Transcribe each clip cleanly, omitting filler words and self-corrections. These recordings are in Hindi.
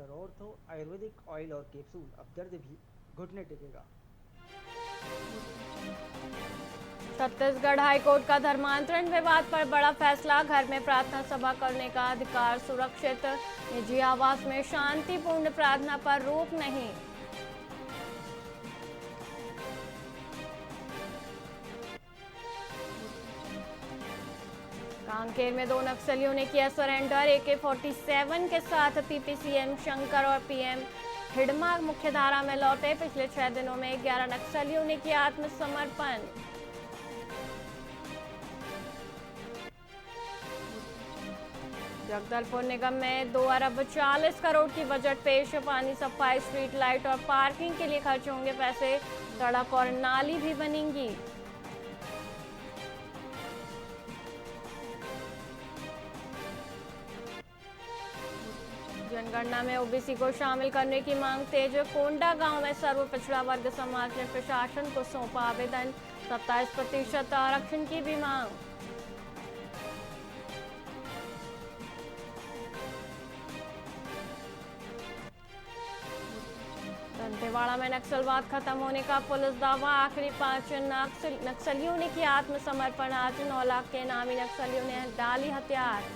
डॉक्टर ऑर्थो आयुर्वेदिक ऑयल और कैप्सूल, अब दर्द भी घुटने टेकेगा। छत्तीसगढ़ हाईकोर्ट का धर्मांतरण विवाद पर बड़ा फैसला। घर में प्रार्थना सभा करने का अधिकार सुरक्षित, निजी आवास में शांतिपूर्ण प्रार्थना पर रोक नहीं। कांकेर में 2 नक्सलियों ने किया सरेंडर। AK-47 के साथ PPCM शंकर और PM हिडमा मुख्यधारा में लौटे। पिछले 6 दिनों में 11 नक्सलियों ने किया आत्मसमर्पण। जगदलपुर निगम में 2 अरब 40 करोड़ की बजट पेश। पानी, सफाई, स्ट्रीट लाइट और पार्किंग के लिए खर्च होंगे पैसे। सड़क और नाली भी बनेंगी। जनगणना में OBC को शामिल करने की मांग तेज। कोंडा गांव में सर्व पिछड़ा वर्ग समाज ने प्रशासन को सौंपा आवेदन। 27% आरक्षण की भी मांग। दंतेवाड़ा में नक्सलवाद खत्म होने का पुलिस दावा। आखिरी 5 नक्सलियों ने किया आत्मसमर्पण। आज 9 लाख के नामी नक्सलियों ने डाली हथियार।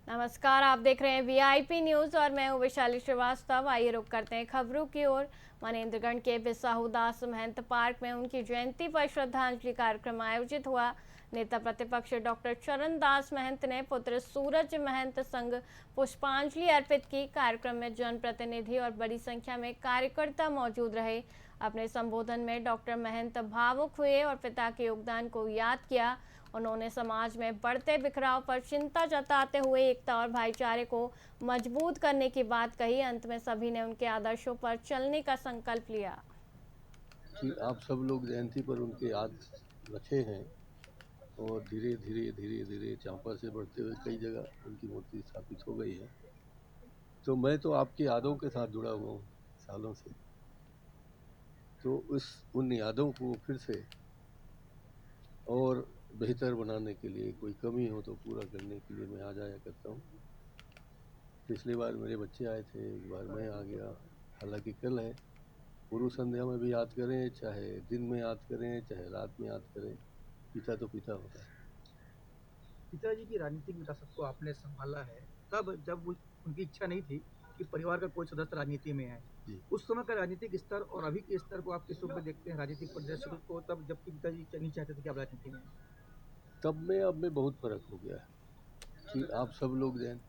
नमस्कार, आप देख रहे हैं VIP न्यूज और मैं हूं वैशाली श्रीवास्तव। आइए रुक करते हैं खबरों की ओर। मनेन्द्रगढ़ के बिसाहू दास महंत पार्क में उनकी जयंती पर श्रद्धांजलि कार्यक्रम आयोजित हुआ। नेता प्रतिपक्ष डॉक्टर चरण दास महंत ने पुत्र सूरज महंत संग पुष्पांजलि अर्पित की। कार्यक्रम में जनप्रतिनिधि और बड़ी संख्या में कार्यकर्ता मौजूद रहे। अपने संबोधन में डॉक्टर महंत भावुक हुए और पिता के योगदान को याद किया। उन्होंने समाज में बढ़ते बिखराव पर चिंता जताते हुए एकता और भाईचारे को मजबूत करने की बात कही। अंत में सभी ने उनके आदर्शों पर चलने का संकल्प लिया। कि आप सब लोग जयंती पर उनके याद रखे हैं और धीरे धीरे धीरे धीरे चांपा से बढ़ते हुए कई जगह उनकी मूर्ति स्थापित हो गई है। तो मैं तो आपकी यादों के साथ जुड़ा हुआ हूँ सालों से। तो उन यादों को फिर से और बेहतर बनाने के लिए, कोई कमी हो तो पूरा करने के लिए मैं आ जाया करता हूँ। पिछली बार मेरे बच्चे आए थे, एक बार मैं आ गया। हालांकि कल है, पूर्व संध्या में भी याद करें, चाहे दिन में याद करें, चाहे रात में याद करें, पिता तो पिता होता है। पिताजी की राजनीतिक विरासत को आपने संभाला है, तब जब उनकी इच्छा नहीं थी कि परिवार का कोई सदस्य राजनीति में आए। उस समय का राजनीतिक स्तर और अभी के स्तर को आप किस रूप में देखते हैं, राजनीतिक परिदृश्य को, तब जबकि पिताजी नहीं चाहते थे कि आप राजनीति में आए? तब में अब में बहुत फर्क हो गया है कि आप सब लोग जैन।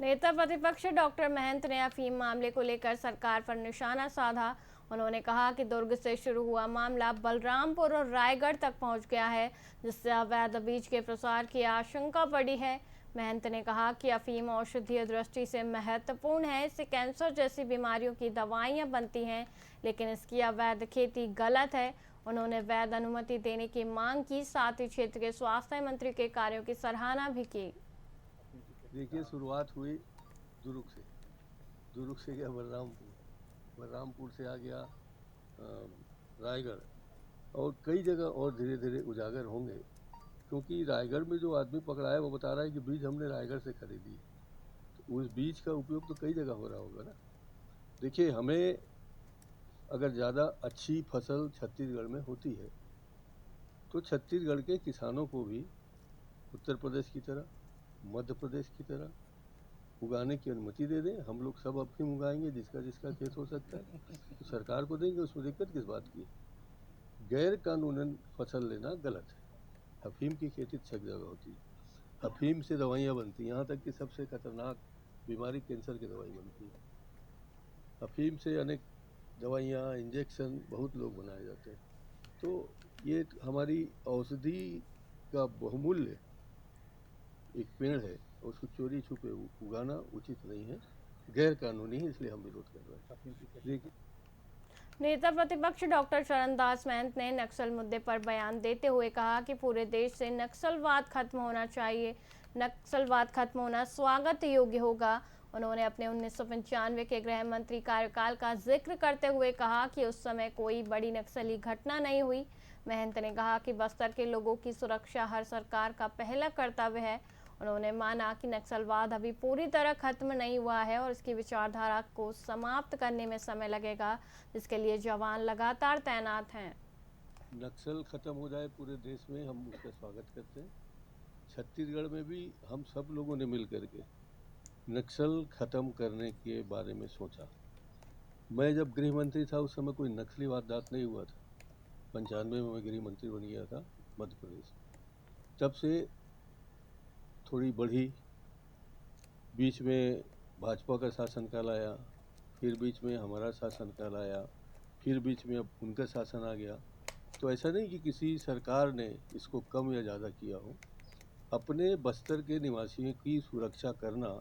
नेता प्रतिपक्ष डॉक्टर महंत ने अफीम मामले को लेकर सरकार पर निशाना साधा। उन्होंने कहा कि दुर्ग से शुरू हुआ मामला बलरामपुर और रायगढ़ तक पहुंच गया है, जिससे अवैध बीज के प्रसार की आशंका बढ़ी है। महंत ने कहा कि अफीम औषधीय दृष्टि से महत्वपूर्ण है। इससे कैंसर जैसी बीमारियों की दवाइयां बनती हैं, लेकिन इसकी अवैध खेती गलत है। उन्होंने वैध अनुमति देने की मांग की। साथ ही क्षेत्र के स्वास्थ्य मंत्री के कार्यों की सराहना भी की। देखिए, शुरुआत हुई दुर्ग से। दुर्ग से गया बलरामपुर, बलरामपुर से आ गया रायगढ़, और कई जगह और धीरे धीरे उजागर होंगे। क्योंकि रायगढ़ में जो आदमी पकड़ा है वो बता रहा है कि बीज हमने रायगढ़ से खरीदी है। तो उस बीज का उपयोग तो कई जगह हो रहा होगा ना। देखिए, हमें अगर ज़्यादा अच्छी फसल छत्तीसगढ़ में होती है तो छत्तीसगढ़ के किसानों को भी उत्तर प्रदेश की तरह, मध्य प्रदेश की तरह उगाने की अनुमति दे दें। हम लोग सब अफीम उगाएंगे, जिसका जिसका खेत हो सकता है तो सरकार को देंगे, उसमें दिक्कत किस बात की। गैर कानूनन फसल लेना गलत है। अफीम की खेती सब जगह होती है। अफीम से दवाइयाँ बनती हैं, यहाँ तक कि सबसे खतरनाक बीमारी कैंसर की दवाई बनती है। अफीम से अनेक दवाइयाँ, इंजेक्शन बहुत लोग बनाए जाते हैं। तो ये हमारी औषधि का बहुमूल्य एक पेड़ है, उसको चोरी छुपे उगाना उचित नहीं है, गैर कानूनी है, इसलिए हम विरोध कर रहे हैं। नेता प्रतिपक्ष डॉक्टर चरणदास महंत ने नक्सल मुद्दे पर बयान देते हुए कहा कि पूरे देश से नक्सलवाद खत्म होना चाहिए। नक्सलवाद खत्म होना स्वागत योग्य होगा। उन्होंने अपने 1995 के गृह मंत्री कार्यकाल का जिक्र करते हुए कहा कि उस समय कोई बड़ी नक्सली घटना नहीं हुई। महंत ने कहा कि बस्तर के लोगों की सुरक्षा हर सरकार का पहला कर्तव्य है। उन्होंने माना कि नक्सलवाद अभी पूरी तरह खत्म नहीं हुआ है और इसकी विचारधारा को समाप्त करने में समय लगेगा, जिसके लिए जवान लगातार तैनात हैं। नक्सल खत्म हो जाए पूरे देश में, हम उसका स्वागत करते हैं। छत्तीसगढ़ में भी हम सब लोगों ने मिल करके नक्सल खत्म करने के बारे में सोचा। मैं जब गृह मंत्री था उस समय कोई नक्सली वारदात नहीं हुआ था। 95 में मैं गृह मंत्री बन गया था मध्य प्रदेश। तब से थोड़ी बढ़ी, बीच में भाजपा का शासनकाल आया, फिर बीच में हमारा शासनकाल आया, फिर बीच में अब उनका शासन आ गया। तो ऐसा नहीं कि किसी सरकार ने इसको कम या ज़्यादा किया हो। अपने बस्तर के निवासियों की सुरक्षा करना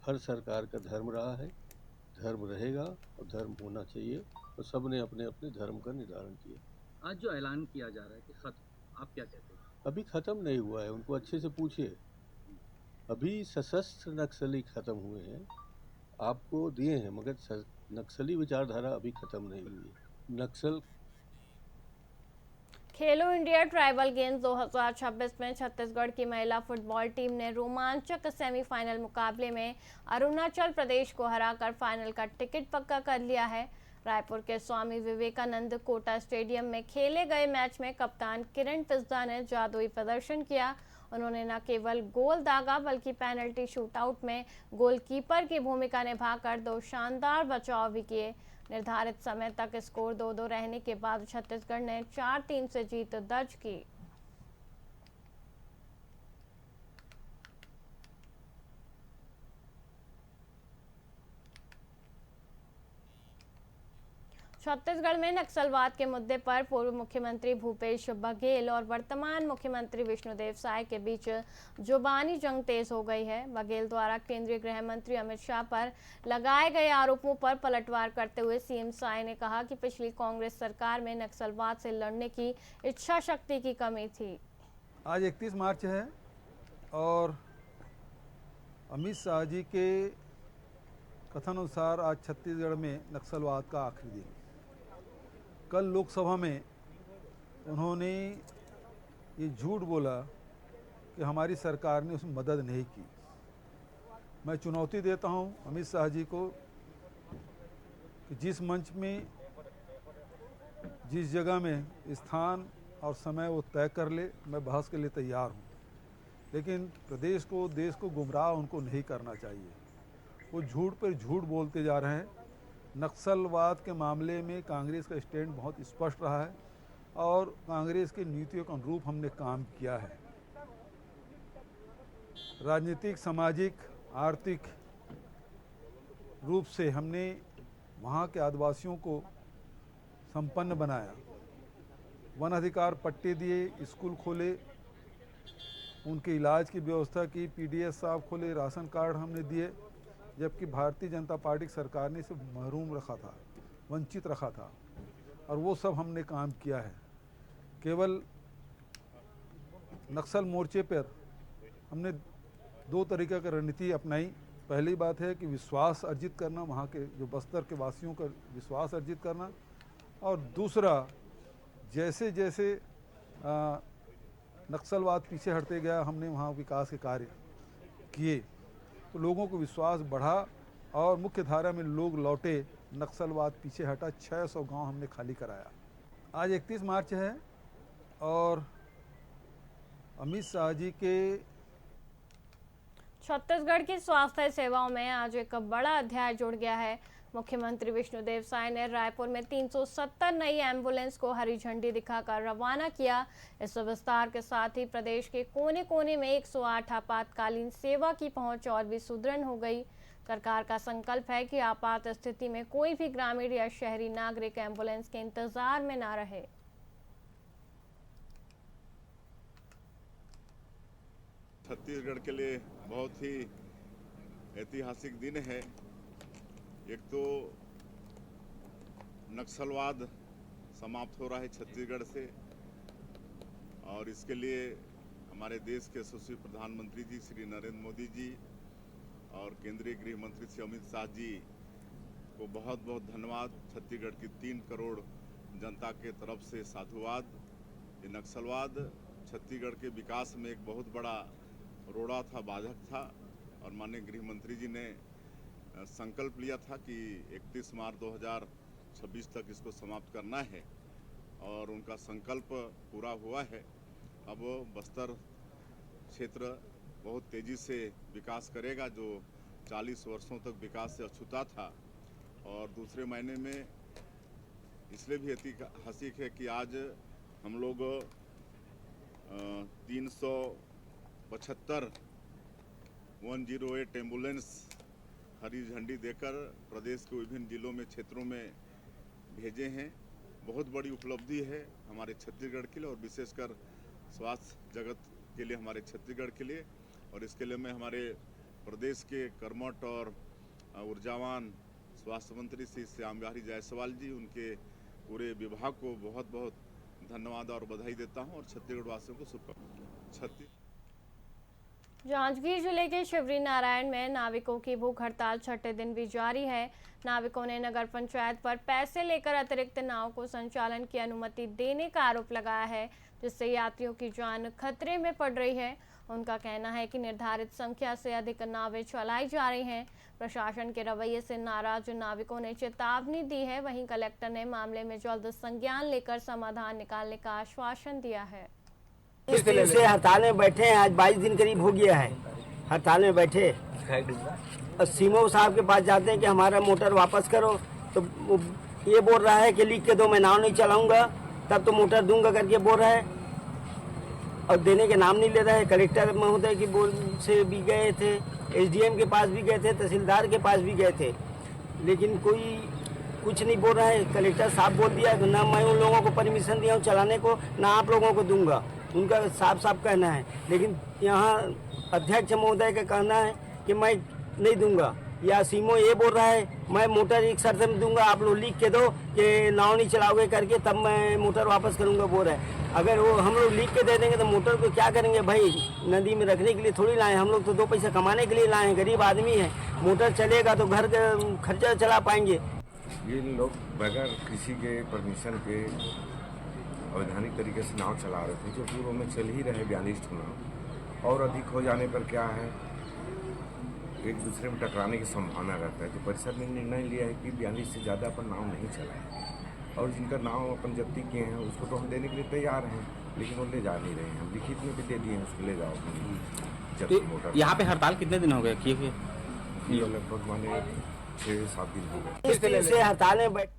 हर सरकार का धर्म रहा है, धर्म रहेगा और धर्म होना चाहिए, और सब ने अपने अपने धर्म का निर्धारण किया। आज जो ऐलान किया जा रहा है कि खत्म, आप क्या कहते हैं? अभी ख़त्म नहीं हुआ है, उनको अच्छे से पूछिए। अभी सशस्त्र नक्सली खत्म हुए हैं, आपको दिए हैं, मगर नक्सली विचारधारा अभी खत्म नहीं हुई है। नक्सल खेलो इंडिया ट्राइबल गेम्स 2026 में छत्तीसगढ़ की महिला फुटबॉल टीम ने रोमांचक सेमीफाइनल मुकाबले में अरुणाचल प्रदेश को हराकर फाइनल का टिकट पक्का कर लिया है। रायपुर के स्वामी विवेकानंद कोटा स्टेडियम में खेले गए मैच में कप्तान किरण पिस्दा ने जादुई प्रदर्शन किया। उन्होंने न केवल गोल दागा बल्कि पेनल्टी शूटआउट में गोलकीपर की भूमिका निभाकर 2 शानदार बचाव भी किए। निर्धारित समय तक स्कोर 2-2 रहने के बाद छत्तीसगढ़ ने 4-3 से जीत दर्ज की। छत्तीसगढ़ में नक्सलवाद के मुद्दे पर पूर्व मुख्यमंत्री भूपेश बघेल और वर्तमान मुख्यमंत्री विष्णुदेव साय के बीच जुबानी जंग तेज हो गई है। बघेल द्वारा केंद्रीय गृह मंत्री अमित शाह पर लगाए गए आरोपों पर पलटवार करते हुए सीएम साय ने कहा कि पिछली कांग्रेस सरकार में नक्सलवाद से लड़ने की इच्छा शक्ति की कमी थी। आज 31 मार्च है और अमित शाह जी के कथन अनुसार आज छत्तीसगढ़ में नक्सलवाद का आखिरी दिन। कल लोकसभा में उन्होंने ये झूठ बोला कि हमारी सरकार ने उसमें मदद नहीं की। मैं चुनौती देता हूं अमित शाह जी को कि जिस मंच में, जिस जगह में स्थान और समय वो तय कर ले, मैं बहस के लिए तैयार हूं। लेकिन प्रदेश को, देश को गुमराह उनको नहीं करना चाहिए। वो झूठ पर झूठ बोलते जा रहे हैं। नक्सलवाद के मामले में कांग्रेस का स्टैंड बहुत स्पष्ट रहा है और कांग्रेस की नीतियों के अनुरूप हमने काम किया है। राजनीतिक, सामाजिक, आर्थिक रूप से हमने वहाँ के आदिवासियों को संपन्न बनाया, वन अधिकार पट्टे दिए, स्कूल खोले, उनके इलाज की व्यवस्था की, पीडीएस साहब खोले, राशन कार्ड हमने दिए, जबकि भारतीय जनता पार्टी की सरकार ने इसे महरूम रखा था, वंचित रखा था, और वो सब हमने काम किया है। केवल नक्सल मोर्चे पर हमने 2 तरीके की रणनीति अपनाई। पहली बात है कि विश्वास अर्जित करना, वहाँ के जो बस्तर के वासियों का विश्वास अर्जित करना, और दूसरा जैसे जैसे नक्सलवाद पीछे हटते गया, हमने वहाँ विकास के कार्य किए तो लोगों को विश्वास बढ़ा और मुख्य धारा में लोग लौटे, नक्सलवाद पीछे हटा, 600 गांव हमने खाली कराया। आज 31 मार्च है और अमित शाह जी के छत्तीसगढ़ की स्वास्थ्य सेवाओं में आज एक बड़ा अध्याय जुड़ गया है। मुख्यमंत्री विष्णुदेव साय ने रायपुर में 370 नई एम्बुलेंस को हरी झंडी दिखाकर रवाना किया। इस विस्तार के साथ ही प्रदेश के कोने कोने में 108 आपातकालीन सेवा की पहुंच और भी सुदृढ़ हो गई। सरकार का संकल्प है कि आपात स्थिति में कोई भी ग्रामीण या शहरी नागरिक एम्बुलेंस के इंतजार में न रहे। छत्तीसगढ़ के लिए बहुत ही ऐतिहासिक दिन है। एक तो नक्सलवाद समाप्त हो रहा है छत्तीसगढ़ से, और इसके लिए हमारे देश के यशस्वी प्रधानमंत्री जी श्री नरेंद्र मोदी जी और केंद्रीय गृह मंत्री श्री अमित शाह जी को बहुत बहुत धन्यवाद। छत्तीसगढ़ की 3 करोड़ जनता के तरफ से साधुवाद। ये नक्सलवाद छत्तीसगढ़ के विकास में एक बहुत बड़ा रोड़ा था, बाधक था, और माननीय गृह मंत्री जी ने संकल्प लिया था कि 31 मार्च 2026 तक इसको समाप्त करना है, और उनका संकल्प पूरा हुआ है। अब बस्तर क्षेत्र बहुत तेज़ी से विकास करेगा, जो 40 वर्षों तक विकास से अछूता था। और दूसरे महीने में इसलिए भी ऐतिहासिक है कि आज हम लोग 375 108 एम्बुलेंस हरी झंडी देकर प्रदेश के विभिन्न जिलों में, क्षेत्रों में भेजे हैं। बहुत बड़ी उपलब्धि है हमारे छत्तीसगढ़ के लिए, और विशेषकर स्वास्थ्य जगत के लिए, हमारे छत्तीसगढ़ के लिए। और इसके लिए मैं हमारे प्रदेश के कर्मठ और ऊर्जावान स्वास्थ्य मंत्री श्री श्याम बिहारी जायसवाल जी, उनके पूरे विभाग को बहुत बहुत धन्यवाद और बधाई देता हूं, और छत्तीसगढ़ वासियों को शुभकामनाएं। जांजगीर जिले के शिवरी नारायण में नाविकों की भूख हड़ताल छठे दिन भी जारी है। नाविकों ने नगर पंचायत पर पैसे लेकर अतिरिक्त नाव को संचालन की अनुमति देने का आरोप लगाया है, जिससे यात्रियों की जान खतरे में पड़ रही है। उनका कहना है कि निर्धारित संख्या से अधिक नावें चलाई जा रही हैं। प्रशासन के रवैये से नाराज नाविकों ने चेतावनी दी है। वहीं कलेक्टर ने मामले में जल्द संज्ञान लेकर समाधान निकालने का आश्वासन दिया है। इस दिन से हड़ताल में बैठे हैं, आज 22 दिन करीब हो गया है हड़ताल में बैठे। और सीमो साहब के पास जाते हैं कि हमारा मोटर वापस करो, तो ये बोल रहा है कि लिख के दो, मैं नाव नहीं चलाऊंगा, तब तो मोटर दूंगा करके बोल रहा है, और देने के नाम नहीं ले रहा है। कलेक्टर महोदय की बोल से भी गए थे, एसडीएम के पास भी गए थे, तहसीलदार के पास भी गए थे, लेकिन कोई कुछ नहीं बोल रहा है। कलेक्टर साहब बोल दिया कि ना मैं उन लोगों को परमिशन दिया हूँ चलाने को, ना आप लोगों को दूंगा, उनका साफ साफ कहना है। लेकिन यहाँ अध्यक्ष महोदय का कहना है कि मैं नहीं दूंगा, या सीमो ये बोल रहा है मैं मोटर एक शर्त में दूंगा, आप लोग लिख के दो कि नाव नहीं चलाओगे करके, तब मैं मोटर वापस करूंगा बोल रहा है। अगर वो हम लोग लिख के दे देंगे तो मोटर को क्या करेंगे भाई, नदी में रखने के लिए थोड़ी लाए, हम लोग तो 2 पैसा कमाने के लिए लाए हैं, गरीब आदमी है। मोटर चलेगा तो घर का खर्चा चला पाएंगे। ये लोग बगैर किसी के परमिशन के अवैधानिक तरीके से नाव चला रहे थे, जो पूर्व में चल ही रहे 42 नाव, और अधिक हो जाने पर क्या है, एक दूसरे में टकराने की संभावना रहता है। तो परिषद ने निर्णय लिया है कि 42 से ज़्यादा अपन नाव नहीं चलाएं, और जिनका नाव अपन जब्ती किए हैं उसको तो हम देने के लिए तैयार हैं, लेकिन वो ले जा नहीं रहे हैं। हम लिखित में भी दे दिए हैं, उसको ले जाओ जब्ती मोटर। यहाँ पे हड़ताल कितने दिन हो गए किए हुए? लगभग माने 6-7 दिन हो गए। इस दिन से हड़ताल में बैठ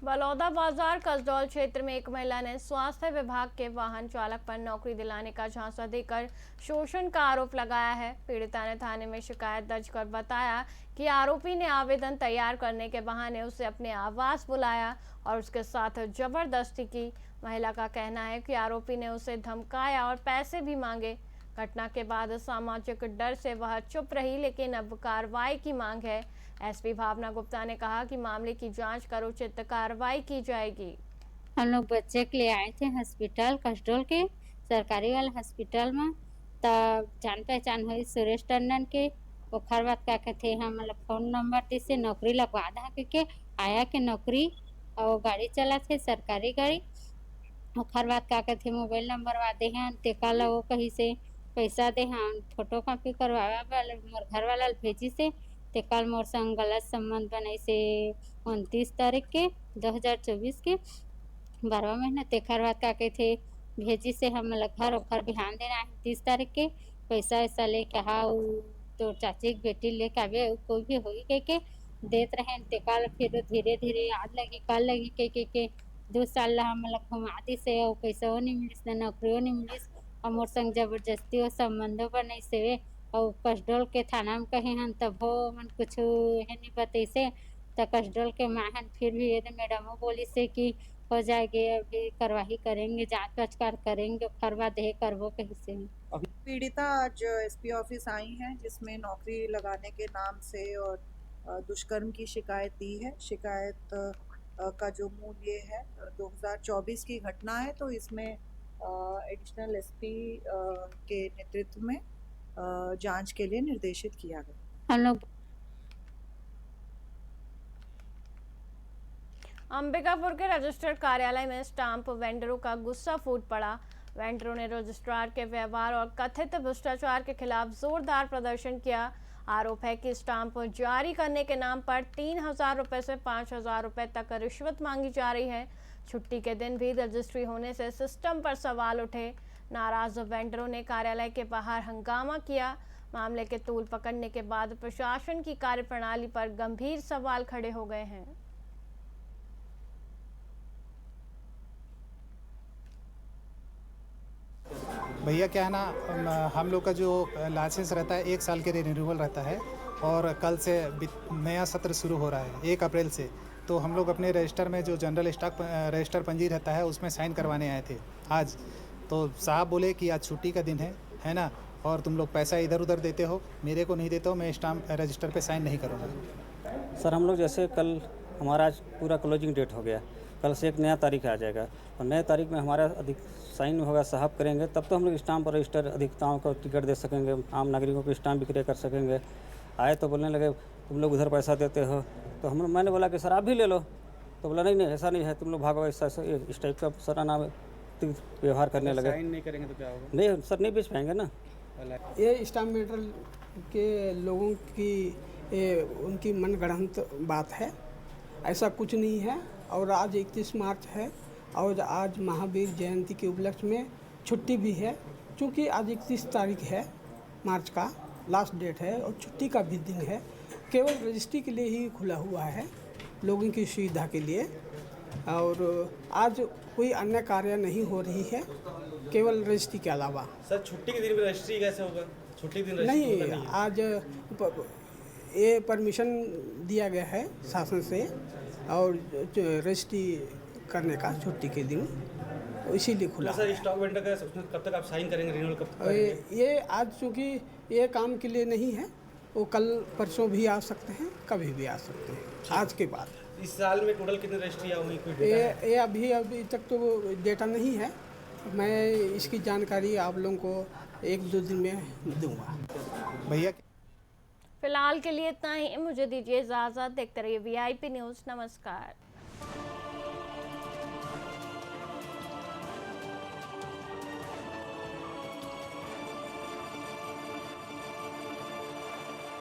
बलौदा बाजार कसडौल क्षेत्र में एक महिला ने स्वास्थ्य विभाग के वाहन चालक पर नौकरी दिलाने का झांसा देकर शोषण का आरोप लगाया है। पीड़िता ने थाने में शिकायत दर्ज कर बताया कि आरोपी ने आवेदन तैयार करने के बहाने उसे अपने आवास बुलाया और उसके साथ जबरदस्ती की। महिला का कहना है कि आरोपी ने उसे धमकाया और पैसे भी मांगे। घटना के बाद सामाजिक डर से वह चुप रही, लेकिन अब कार्रवाई की मांग है। एसपी भावना गुप्ता ने कहा कि मामले की जांच कर उचित कार्रवाई की जाएगी। हम लोग बच्चे के लिए आए थे हॉस्पिटल कसडोल के सरकारी वाले हॉस्पिटल में, तब जान पहचान हुई सुरेश टंडन के। ओखर बात क्या कहते हम मतलब फोन नंबर दी से नौकरी लगवा दा के आया के नौकरी, और गाड़ी चला थे सरकारी गाड़ी। ओखर बात क्या कहते मोबाइल नंबर वादे हैं, तेका ला वो कहीं से पैसा दे हाँ फोटो कॉपी करवावा वाले मोर घर वाला भेजी से। ते कल मोर संग गलत संबंध बनाई से 29 तारीख के 2024 के 12वां महीना। तेखर बात का के थे भेजी से हम घर ओखर बिहान देना है 30 तारीख के पैसा ऐसा लेके हाँ तो चाची की बेटी लेके आवे कोई भी होगी के देते रहे। ते कल फिर धीरे धीरे आज लगी कल लगी के 2 साल हम घुमाती से और पैसा नहीं मिलिस ना नौकरी नहीं मिलिस, और मोर संग जबरदस्ती और संबंधों बनाई से। और कसडोल के थाना में कहे हन तब हो मन कुछ है नहीं बतैसे, तो कसडोल के माहन फिर भी ये मैडम बोली से कि हो जाएगी, अभी कार्रवाई करेंगे, जांच पड़ताल करेंगे, करवा दे करवो कहीं से। पीड़िता आज एसपी ऑफिस आई हैं, जिसमें नौकरी लगाने के नाम से और दुष्कर्म की शिकायत दी है। शिकायत का जो मूल्य है 2024 की घटना है, तो इसमें एडिशनल एसपी के नेतृत्व में जांच के लिए निर्देशित किया गया। हम लोग अंबिकापुर के रजिस्ट्रार कार्यालय में स्टाम्प वेंडरों का गुस्सा फूट पड़ा। वेंडरों ने रजिस्ट्रार के व्यवहार और कथित भ्रष्टाचार के खिलाफ जोरदार प्रदर्शन किया। आरोप है कि स्टाम्प जारी करने के नाम पर 3,000 रुपये से 5,000 रुपये तक रिश्वत मांगी जा रही है। छुट्टी के दिन भी रजिस्ट्री होने से सिस्टम पर सवाल उठे। नाराज वेंडरों ने कार्यालय के बाहर हंगामा किया। मामले के तूल पकड़ने के बाद प्रशासन की कार्यप्रणाली पर गंभीर सवाल खड़े हो गए हैं। भैया क्या है ना, हम लोग का जो लाइसेंस रहता है 1 साल के लिए रिन्यूअल रहता है और कल से नया सत्र शुरू हो रहा है 1 अप्रैल से। तो हम लोग अपने रजिस्टर में जो जनरल स्टॉक रजिस्टर पंजी रहता है उसमें साइन करवाने आए थे आज। तो साहब बोले कि आज छुट्टी का दिन है ना, और तुम लोग पैसा इधर उधर देते हो, मेरे को नहीं देते हो, मैं स्टाम्प रजिस्टर पे साइन नहीं करूँगा। सर हम लोग जैसे कल हमारा आज पूरा क्लोजिंग डेट हो गया, कल से एक नया तारीख आ जाएगा और नए तारीख में हमारा अधिक साइन होगा, साहब करेंगे, तब तो हम लोग स्टाम्प और रजिस्टर अधिकताओं को टिकट दे सकेंगे, आम नागरिकों को स्टाम्प विक्रय कर सकेंगे। आए तो बोलने लगे तुम लोग उधर पैसा देते हो, तो मैंने बोला कि सर आप भी ले लो। तो बोला नहीं ऐसा नहीं है, तुम लोग भागो, ऐसा इस टाइप का सराहना व्यवहार करने लगे। साइन नहीं करेंगे तो क्या होगा? नहीं सर नहीं बेच पाएंगे ना। ये स्टाम्प मेटर के लोगों की उनकी मनगढ़ंत बात है, ऐसा कुछ नहीं है। और आज 31 मार्च है और आज महावीर जयंती के उपलक्ष्य में छुट्टी भी है, क्योंकि आज 31 तारीख है मार्च का लास्ट डेट है और छुट्टी का भी दिन है। केवल रजिस्ट्री के लिए ही खुला हुआ है, लोगों की सुविधा के लिए। और आज कोई अन्य कार्य नहीं हो रही है, केवल रजिस्ट्री के अलावा। सर छुट्टी के दिन भी रजिस्ट्री कैसे होगा? छुट्टी दिन नहीं, आज ये परमिशन दिया गया है शासन से और रजिस्ट्री करने का छुट्टी के दिन, इसीलिए खुला। सर स्टॉक वेंडर का कब तक आप साइन करेंगे, रिन्यूअल कब तक? ये आज चूँकि ये काम के लिए नहीं है, वो कल परसों भी आ सकते हैं, कभी भी आ सकते हैं आज के बाद। इस साल में टोटल कितनी रजिस्ट्री हुई? ये अभी तक तो डेटा नहीं है, मैं इसकी जानकारी आप लोगों को 1-2 दिन में दूंगा। भैया फिलहाल के लिए इतना ही, मुझे दीजिए इजाज़त। देखते रहिए VIP न्यूज़। नमस्कार।